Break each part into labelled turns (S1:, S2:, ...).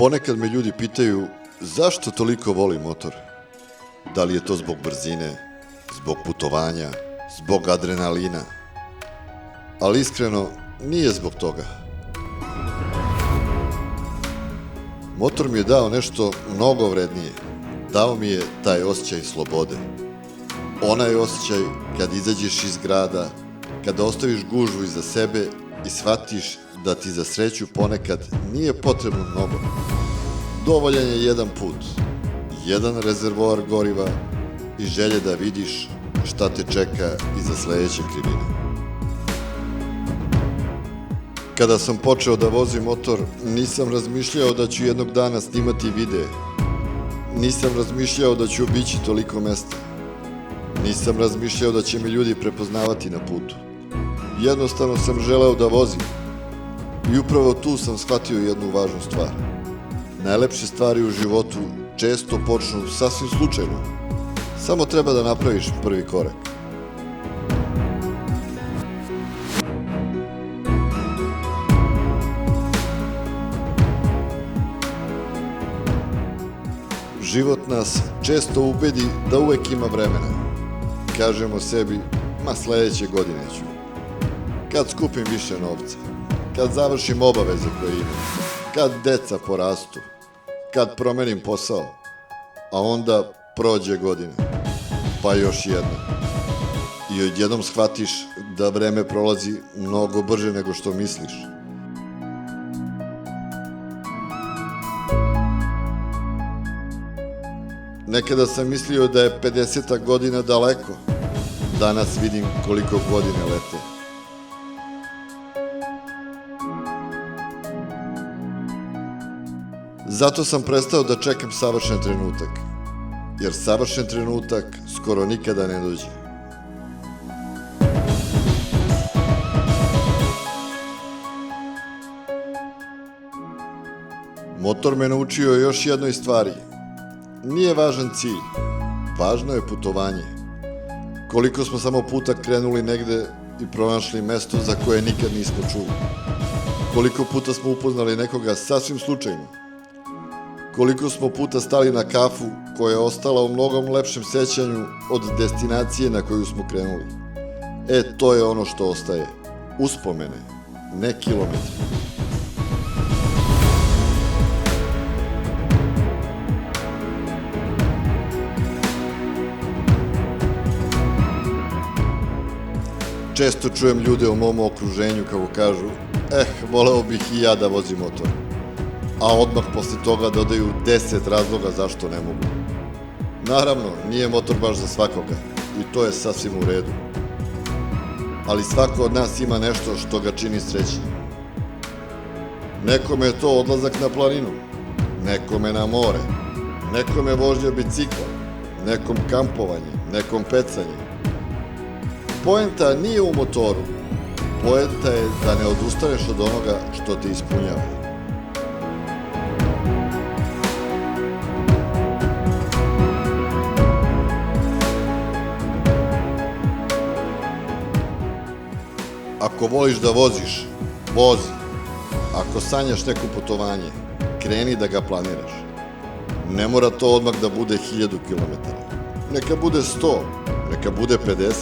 S1: Ponekad me ljudi pitaju zašto toliko volim motor. Da li je to zbog brzine, zbog putovanja, zbog adrenalina. Ali iskreno, nije zbog toga. Motor mi je dao nešto mnogo vrednije. Dao mi je taj osjećaj slobode. Onaj osjećaj kad izađeš iz grada, kada ostaviš gužvu iza sebe i shvatiš da ti za sreću ponekad nije potrebno mnogo. Dovoljan je jedan put, jedan rezervoar goriva i želje da vidiš šta te čeka iza sledeće krivine. Kada sam počeo da vozim motor, nisam razmišljao da ću jednog dana snimati videe. Nisam razmišljao da ću obići toliko mesta. Nisam razmišljao da će me ljudi prepoznavati na putu. Jednostavno sam želeo da vozim. I upravo tu sam shvatio jednu važnu stvar. Najlepše stvari u životu često počnu sasvim slučajno. Samo treba da napraviš prvi korak. Život nas često ubedi da uvek ima vremena. Kažemo sebi, ma sledeće godine ću. Kad skupim više novca, kad završim obaveze koje imam, kad deca porastu, kad promenim posao, a onda prođe godina, pa još jedna. I odjednom shvatiš da vreme prolazi mnogo brže nego što misliš. Nekada sam mislio da je 50 godina daleko. Danas vidim koliko godine lete. Zato sam prestao da čekam savršen trenutak, jer savršen trenutak skoro nikada ne dođe. Motor me naučio još jednoj stvari. Nije važan cilj, važno je putovanje. Koliko smo samo puta krenuli negde i pronašli mesto za koje nikad nismo čuli. Koliko puta smo upoznali nekoga sasvim slučajno. Koliko smo puta stali na kafu koja je ostala u mnogom lepšem sećanju od destinacije na koju smo krenuli. To je ono što ostaje. Uspomene, ne kilometri. Često čujem ljude u mom okruženju kako kažu voleo bih i ja da vozim motor. A odmah posle toga dodaju 10 razloga zašto ne mogu. Naravno, nije motor baš za svakoga i to je sasvim u redu. Ali svako od nas ima nešto što ga čini srećnim. Nekome je to odlazak na planinu, nekome na more, nekome vožnja bicikla, nekom kampovanje, nekom pecanje. Poenta nije u motoru. Poenta je da ne odustaneš od onoga što te ispunjava. Ako voliš da voziš, vozi. Ako sanjaš neko putovanje, kreni da ga planiraš. Ne mora to odmah da bude 1000 km. Neka bude 100, neka bude 50.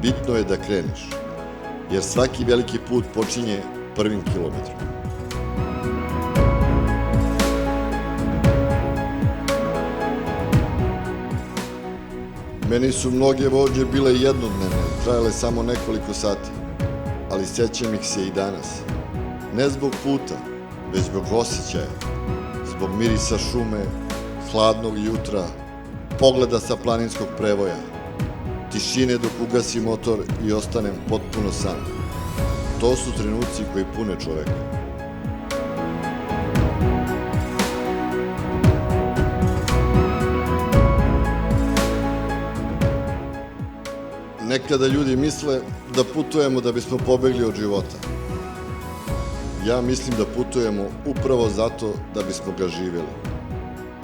S1: Bitno je da kreneš, jer svaki veliki put počinje prvim kilometrom. Meni su mnoge vožnje bile jednodnevne, trajale samo nekoliko sati, ali sećam ih se i danas. Ne zbog puta, već zbog osjećaja, zbog mirisa šume, hladnog jutra, pogleda sa planinskog prevoja, tišine dok ugasi motor i ostanem potpuno sam. To su trenuci koji pune čoveka. Nekada ljudi misle da putujemo da bismo pobegli od života. Ja mislim da putujemo upravo zato da bismo ga živjeli.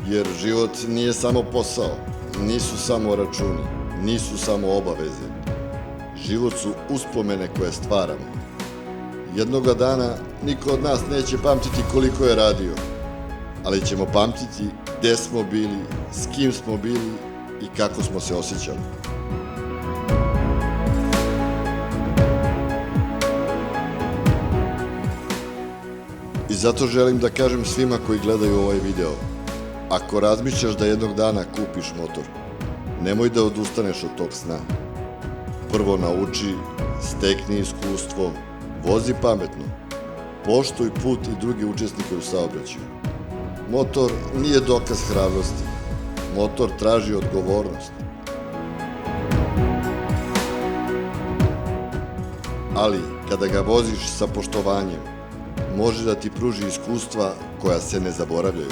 S1: Jer život nije samo posao, nisu samo računi, nisu samo obaveze. Život su uspomene koje stvaramo. Jednoga dana niko od nas neće pamtiti koliko je radio, ali ćemo pamtiti gde smo bili, s kim smo bili i kako smo se osjećali. I zato želim da kažem svima koji gledaju ovaj video, ako razmišljaš da jednog dana kupiš motor, nemoj da odustaneš od tog sna. Prvo nauči, stekni iskustvo, vozi pametno, poštuj put i druge učesnike u saobraćaju. Motor nije dokaz hrabrosti, motor traži odgovornost. Ali, kada ga voziš sa poštovanjem, može da ti pruži iskustva koja se ne zaboravljaju.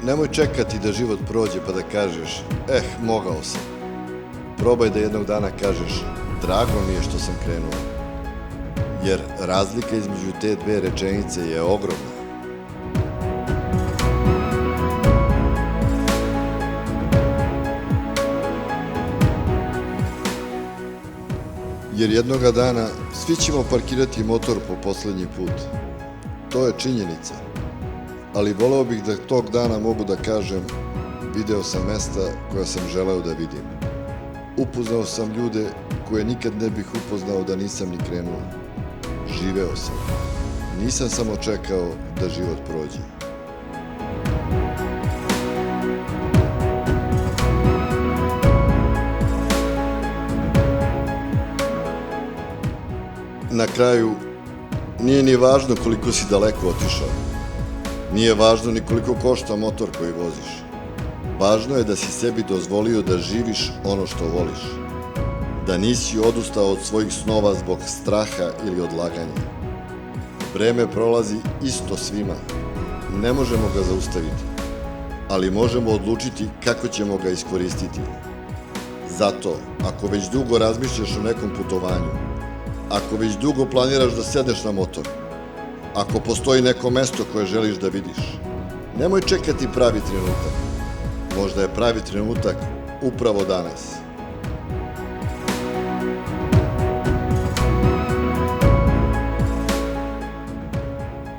S1: Nemoj čekati da život prođe pa da kažeš, mogao sam. Probaj da jednog dana kažeš, drago mi je što sam krenuo. Jer razlika između te dve rečenice je ogromna. Jer jednoga dana svi ćemo parkirati motor po poslednji put. To je činjenica. Ali voleo bih da tog dana mogu da kažem, video sam mesta koja sam želeo da vidim. Upoznao sam ljude koje nikad ne bih upoznao da nisam ni krenuo. Živeo sam. Nisam samo čekao da život prođe. Na kraju, nije ni važno koliko si daleko otišao. Nije važno ni koliko košta motor koji voziš. Važno je da si sebi dozvolio da živiš ono što voliš. Da nisi odustao od svojih snova zbog straha ili odlaganja. Vreme prolazi isto svima. Ne možemo ga zaustaviti. Ali možemo odlučiti kako ćemo ga iskoristiti. Zato, ako već dugo razmišljaš o nekom putovanju, ako već dugo planiraš da sedneš na motor, ako postoji neko mesto koje želiš da vidiš, nemoj čekati pravi trenutak. Možda je pravi trenutak upravo danas.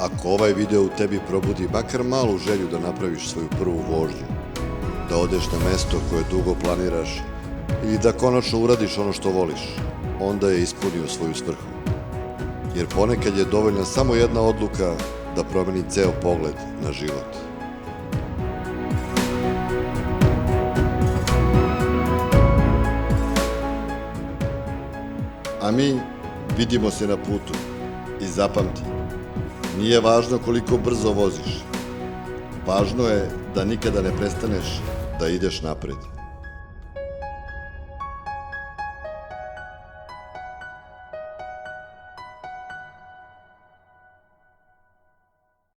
S1: Ako ovaj video u tebi probudi makar malu želju da napraviš svoju prvu vožnju, da odeš na mesto koje dugo planiraš ili da konačno uradiš ono što voliš, onda je ispunio svoju svrhu. Jer ponekad je dovoljna samo jedna odluka da promeni ceo pogled na život. A mi vidimo se na putu i zapamti, nije važno koliko brzo voziš, važno je da nikada ne prestaneš da ideš napred.